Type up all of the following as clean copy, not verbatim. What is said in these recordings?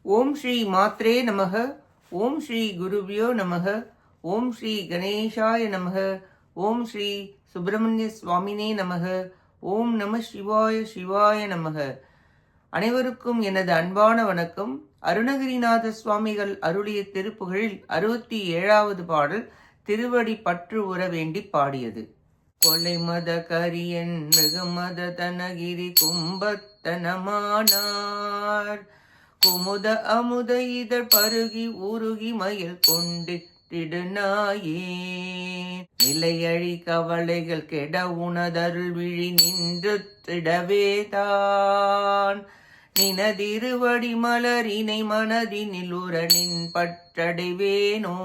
ஓம் ஸ்ரீ மாத்ரே நமக. ஓம் ஸ்ரீ குருபியோ நமக. ஓம் ஸ்ரீ கணேஷாய நமக. ஓம் ஸ்ரீ சுப்பிரமணிய சுவாமினே நமக. ஓம் நம சிவாய சிவாய நமக. அனைவருக்கும் எனது அன்பான வணக்கம். அருணகிரிநாத சுவாமிகள் அருளிய திருப்புகழில் 67வது பாடல் திருவடி பற்று உற வேண்டி பாடியது. கொலை மத கரியன் மிகுமத தனகிரி கும்பத்தனமானார் குமுத அமுத இதழ் பருகி உருகி மயில் கொண்டிட்டிடுநாயே நிலையழி கவலைகள் கெட உணதருள் விழி நின்று திடவேதான் நினதிருவடி மலரினை மனதினில் உரனின் பற்றடைவேனோ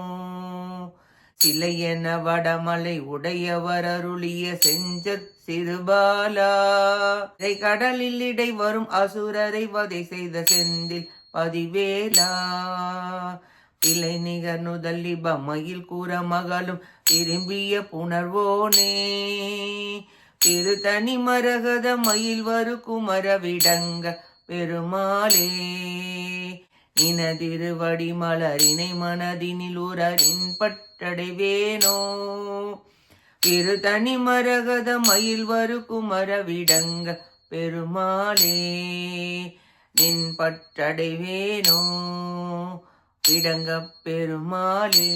சிலையென வடமலை உடையவர் அருளிய செஞ்சற் சிறுபாலா இதை கடலில் இடை வரும் அசுரரை வதை செய்த செந்தில் பதிவேலா பிள்ளை நிகர் நுதல்லி பம்மையில் கூற மகளும் திரும்பிய புணர்வோனே திரு தனி மரகத மயில் வரு குமர விடங்க பெருமாளே நினதிருவடி மலரினை மனதினில் உரரின் பற்றடைவேனோ திரு தனி மரகத மயில் வரு குமர விடங்க பெருமாளே நின் பற்றடைவேனோ விடங்க பெருமாளே.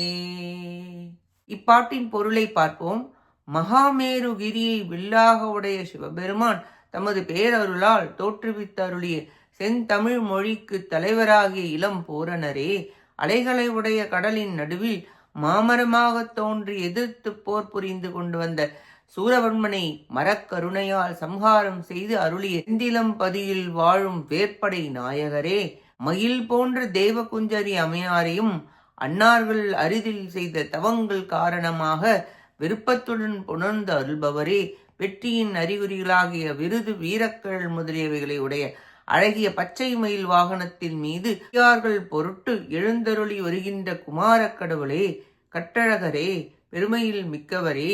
இப்பாட்டின் பொருளை பார்ப்போம். மகாமேருகிரியை வில்லாக உடைய சிவபெருமான் தமது பேரருளால் தோற்றுவித்து அருளிய செந்தமிழ் மொழிக்கு தலைவராகிய இளம் போரனரே, அலைகளை உடைய கடலின் நடுவில் மாமரமாக தோன்றி எதிர்த்து போர் புரிந்து கொண்டு வந்த சூரவர்மனை மரக்கருணையால் சம்ஹாரம் செய்து அருளிய செந்திலம் பதியில் வாழும் வேற்படை நாயகரே, மயில் போன்ற தேவகுஞ்சரி அம்மையாரையும் அன்னார்கள் அரிதில் செய்த தவங்கள் காரணமாக விருப்பத்துடன் புணர்ந்து அருள்பவரே, வெற்றியின் அறிகுறிகளாகிய விருது வீரக்கள் முதலியவைகளை உடைய அழகிய பச்சை மயில் வாகனத்தின் மீது பொருட்டு எழுந்தருளி வருகின்ற குமாரக் கடவுளே, கட்டழகரே, பெருமையில் மிக்கவரே,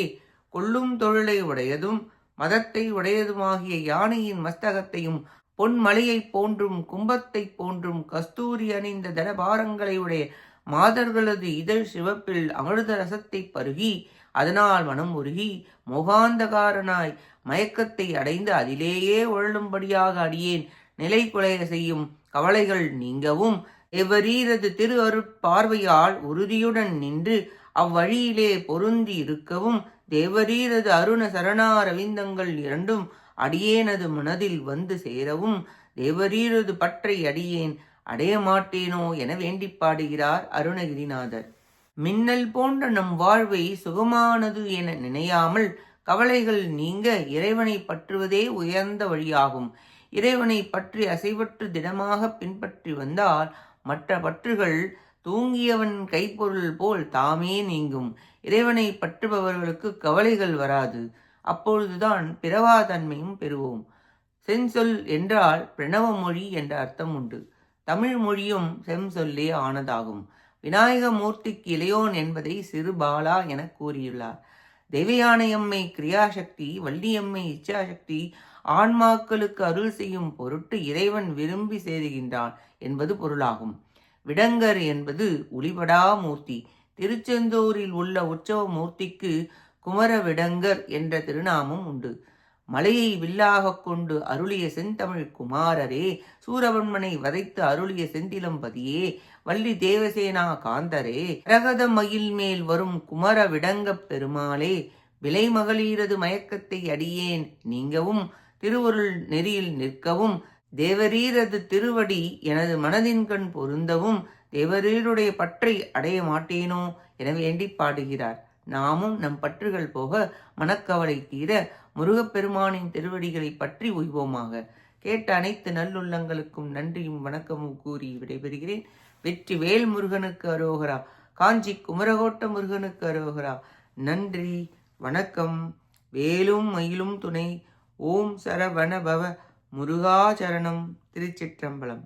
கொல்லும் தொழிலை உடையதும் மதத்தை உடையதுமாகிய யானையின் மஸ்தகத்தையும் பொன்மலையைப் போன்றும் கும்பத்தைப் போன்றும் கஸ்தூரி அணிந்த தனபாரங்களை உடைய மாதர்களது இதழ் சிவப்பில் அமிர்த ரசத்தை பருகி அதனால் மனம் உருகி மோகாந்தகாரனாய் மயக்கத்தை அடைந்து அதிலேயே உழலும்படியாக அடியேன் நிலை குலைய செய்யும் கவலைகள் நீங்கவும் எவரீரது திரு அருட்பார்வையால் உறுதியுடன் நின்று அவ்வழியிலே பொருந்தி இருக்கவும் தேவரீரது அருண சரணாரவிந்தங்கள் இரண்டும் அடியேனது மனதில் வந்து சேரவும் தேவரீரது பற்றை அடியேன் அடைய மாட்டேனோ என வேண்டி பாடுகிறார் அருணகிரிநாதர். மின்னல் போன்ற நம் வாழ்வை சுகமானது என நினையாமல் கவலைகள் நீங்க இறைவனை பற்றுவதே உயர்ந்த வழியாகும். இறைவனை பற்றி அசைவற்று திடமாக பின்பற்றி வந்தால் மற்ற பற்றுகள் தூங்கியவன் கைப்பொருள் போல் தாமே நீங்கும். இறைவனை பற்றுபவர்களுக்கு கவலைகள் வராது. அப்பொழுதுதான் பிறவாதன்மையும் பெறுவோம். செஞ்சொல் என்றால் பிரணவ மொழி என்ற அர்த்தம் உண்டு. தமிழ் மொழியும் செம்சொல்லே ஆனதாகும். விநாயகமூர்த்திக்கு இளையோன் என்பதை சிறுபாலா என கூறியுள்ளார். தெய்வயானையம்மை கிரியாசக்தி, வள்ளியம்மை இச்சாசக்தி ஆன்மாக்களுக்கு அருள் செய்யும் பொருட்டு இறைவன் விரும்பி சேருகின்றான் என்பது பொருளாகும். விடங்கர் என்பது ஒளிபடா மூர்த்தி. திருச்செந்தூரில் உள்ள உற்சவ மூர்த்திக்கு குமர விடங்கர் என்ற திருநாமம் உண்டு. மலையை வில்லாக கொண்டு அருளிய செந்தமிழ் குமாரரே, சூரவன்மனை வதைத்து அருளிய செந்திலம்பதியே, வள்ளி தேவசேனா காந்தரே, ரகத மயில் மேல் வரும் குமர விடங்கப் பெருமாளே, விலை மகளிரது மயக்கத்தை அடியேன் நீங்கவும் திருவருள் நெறியில் நிற்கவும் தேவரீரது திருவடி எனது மனதின் கண் பொருந்தவும் தேவரீருடைய பற்றை அடைய மாட்டேனோ என வேண்டி பாடுகிறார். நாமும் நம் பற்றுகள் போக மனக்கவலை தீர முருகப்பெருமானின் திருவடிகளை பற்றி உய்வோமாக. கேட்ட அனைத்து நல்லுள்ளங்களுக்கும் நன்றியும் வணக்கமும் கூறி விடைபெறுகிறேன். வெற்றி வேல் முருகனுக்கு அரோகரா. காஞ்சி குமரகோட்ட முருகனுக்கு அரோகரா. நன்றி, வணக்கம். வேலும் மயிலும் துணை. ஓம் சரவண பவ முருகாச்சரணம். திருச்சிற்றம்பலம்.